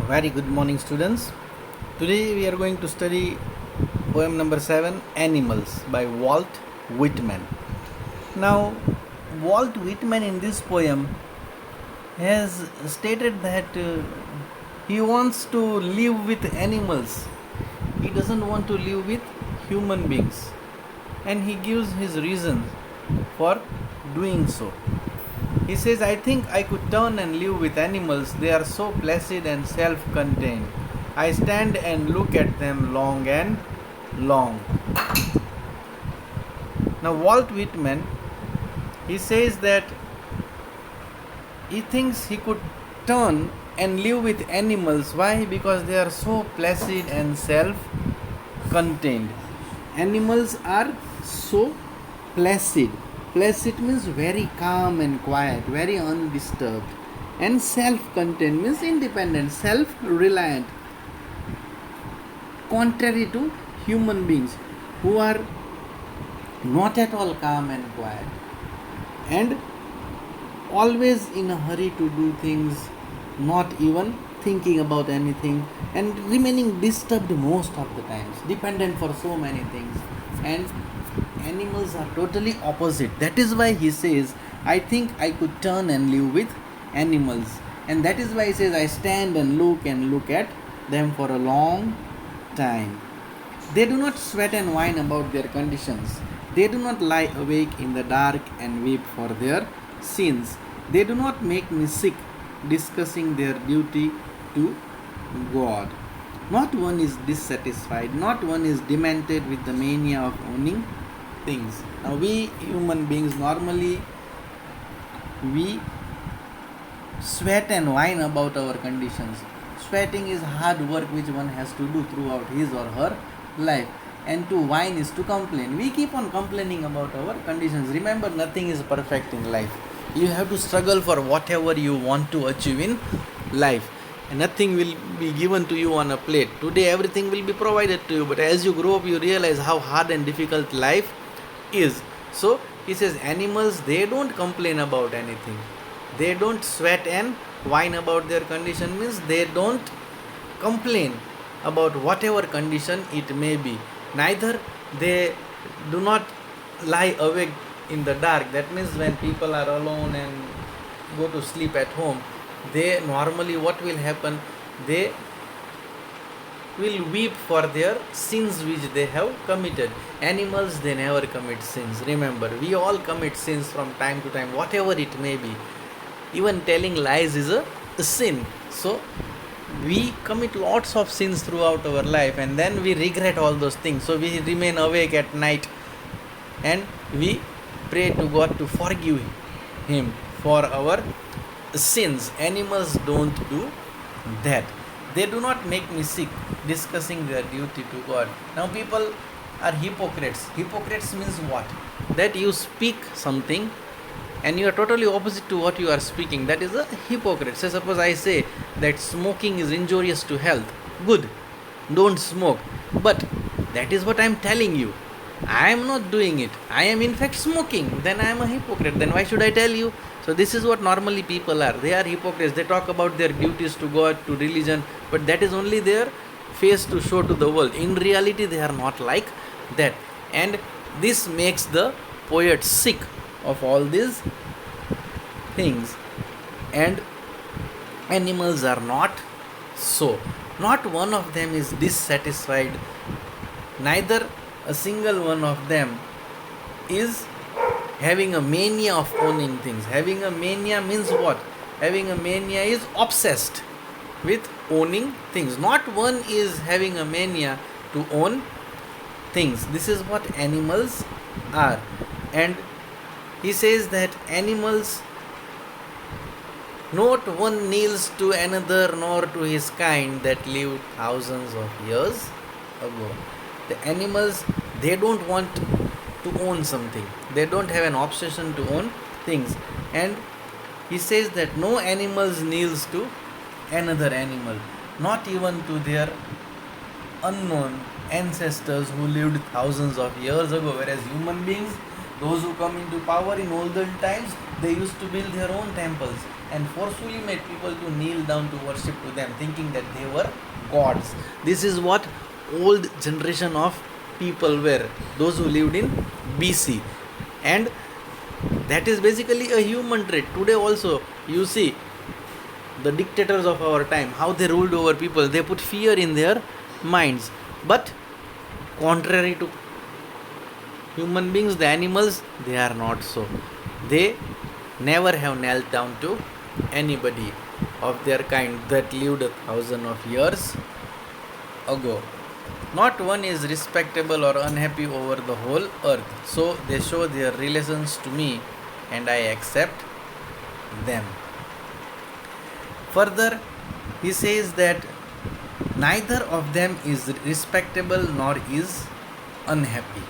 Very good morning, students. Today we are going to study poem number 7, Animals by Walt Whitman. Now, Walt Whitman in this poem has stated that he wants to live with animals. He doesn't want to live with human beings. And he gives his reasons for doing so. He says, I think I could turn and live with animals. They are so placid and self contained. I stand and look at them long and long. Now, Walt Whitman, he says that he thinks he could turn and live with animals. Why? Because they are so placid and self contained. Animals are so placid. Placid means very calm and quiet, very undisturbed. And self-contained means independent, self-reliant. Contrary to human beings who are not at all calm and quiet. And always in a hurry to do things, not even thinking about anything, and remaining disturbed most of the times, dependent for so many things. And animals are totally opposite. That is why he says, I think I could turn and live with animals. And that is why he says, I stand and look at them for a long time. They do not sweat and whine about their conditions. They do not lie awake in the dark and weep for their sins. They do not make me sick discussing their duty to God. Not one is dissatisfied, not one is demented with the mania of owning things. Now we human beings normally we sweat and whine about our conditions. Sweating is hard work which one has to do throughout his or her life, and to whine is to complain. We keep on complaining about our conditions. Remember, nothing is perfect in life. You have to struggle for whatever you want to achieve in life. And nothing will be given to you on a plate. Today everything will be provided to you, but as you grow up you realize how hard and difficult life is. So he says animals, they don't complain about anything. They don't sweat and whine about their condition, means they don't complain about whatever condition it may be. Neither they do not lie awake in the dark. That means when people are alone and go to sleep at home, they normally, what will happen, they will weep for their sins which they have committed. Animals, they never commit sins. Remember, we all commit sins from time to time, whatever it may be. Even telling lies is a sin. So we commit lots of sins throughout our life, and then we regret all those things. So we remain awake at night and we pray to God to forgive Him for our sins. Animals don't do that. They do not make me sick discussing their duty to God. Now people are hypocrites. Hypocrites means what? That you speak something and you are totally opposite to what you are speaking. That is a hypocrite. So suppose I say that smoking is injurious to health. Good, don't smoke. But that is what I am telling you. I am not doing it. I am in fact smoking. Then I am a hypocrite. Then why should I tell you? So this is what normally people are. They are hypocrites. They talk about their duties to God, to religion, but that is only their face to show to the world. In reality, they are not like that. And this makes the poet sick of all these things. And animals are not so. Not one of them is dissatisfied. Neither a single one of them is having a mania of owning things. Having a mania means what? Having a mania is obsessed with owning things. Not one is having a mania to own things. This is what animals are. And he says that animals, not one kneels to another nor to his kind that lived thousands of years ago. The animals, they don't want to own something. They don't have an obsession to own things. And he says that no animals kneels to another animal, not even to their unknown ancestors who lived thousands of years ago. Whereas human beings, those who come into power in olden times, they used to build their own temples. and forcefully made people to kneel down to worship to them, thinking that they were gods. This is what old generation of people were, those who lived in BC. And that is basically a human trait. Today also, you see the dictators of our time, how they ruled over people. They put fear in their minds. But contrary to human beings, the animals, they are not so. They never have knelt down to anybody of their kind that lived 1,000 of years ago. Not one is respectable or unhappy over the whole earth. So they show their relations to me and I accept them. Further, he says that neither of them is respectable nor is unhappy.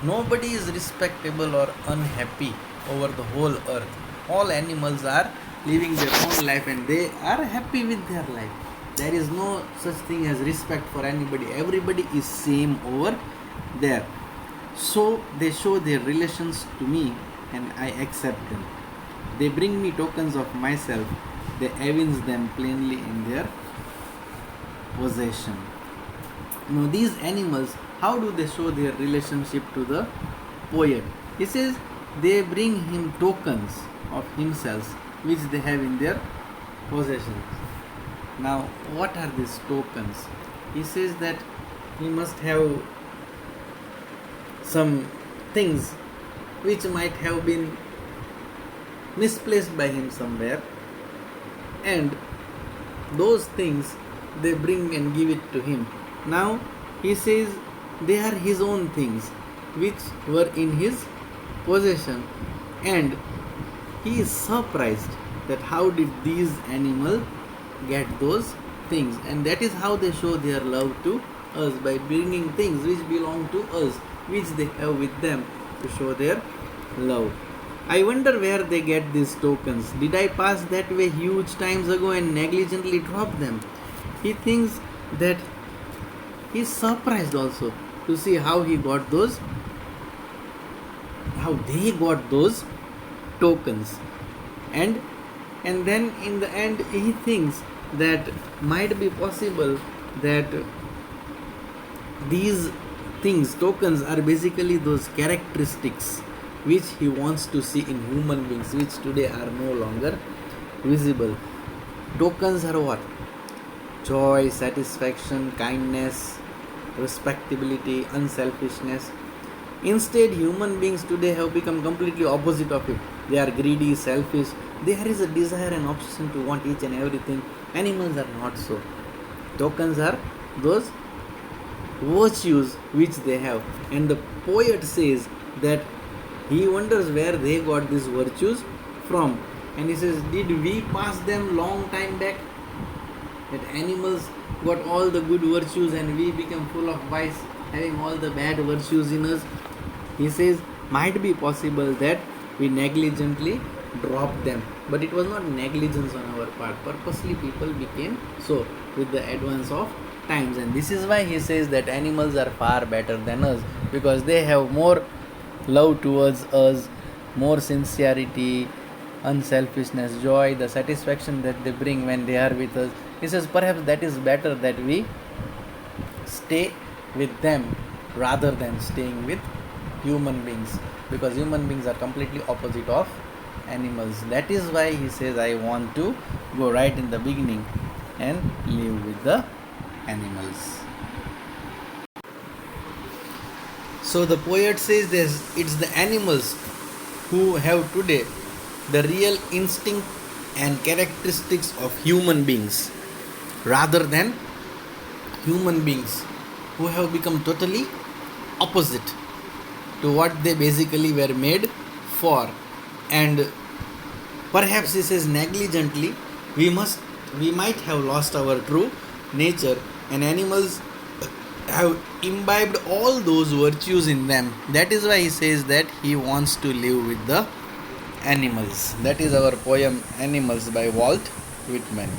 Nobody is respectable or unhappy over the whole earth. All animals are living their own life and they are happy with their life. There is no such thing as respect for anybody. Everybody is same over there. So they show their relations to me and I accept them. They bring me tokens of myself. They evince them plainly in their possession. Now these animals, how do they show their relationship to the poet? He says they bring him tokens of himself which they have in their possession. Now what are these tokens? He says that he must have some things which might have been misplaced by him somewhere, and those things they bring and give it to him. Now he says they are his own things which were in his possession, and he is surprised that how did these animals get those things, and that is how they show their love to us, by bringing things which belong to us, which they have with them, to show their love. I wonder where they get these tokens. Did I pass that way huge times ago and negligently drop them? He thinks that he is surprised also to see how he got those, how they got those tokens, and then in the end he thinks that might be possible that these things, tokens, are basically those characteristics which he wants to see in human beings, which today are no longer visible. Tokens are what? Joy, satisfaction, kindness, respectability, unselfishness. Instead, human beings today have become completely opposite of it. They are greedy, selfish. There is a desire and obsession to want each and everything. Animals are not so. Tokens are those virtues which they have. And the poet says that he wonders where they got these virtues from. And he says, did we pass them long time back? That animals got all the good virtues and we become full of vice, having all the bad virtues in us. He says, might be possible that we negligently dropped them. But it was not negligence on our part. Purposely people became so with the advance of times. And this is why he says that animals are far better than us, because they have more love towards us, more sincerity, unselfishness, joy, the satisfaction that they bring when they are with us. He says perhaps that is better that we stay with them rather than staying with human beings, because human beings are completely opposite of animals. That is why he says I want to go right in the beginning and live with the animals. So the poet says this, it's the animals who have today the real instinct and characteristics of human beings, rather than human beings who have become totally opposite to what they basically were made for. And perhaps he says negligently we might have lost our true nature, and animals have imbibed all those virtues in them. That is why he says that he wants to live with the animals. That is our poem Animals by Walt Whitman.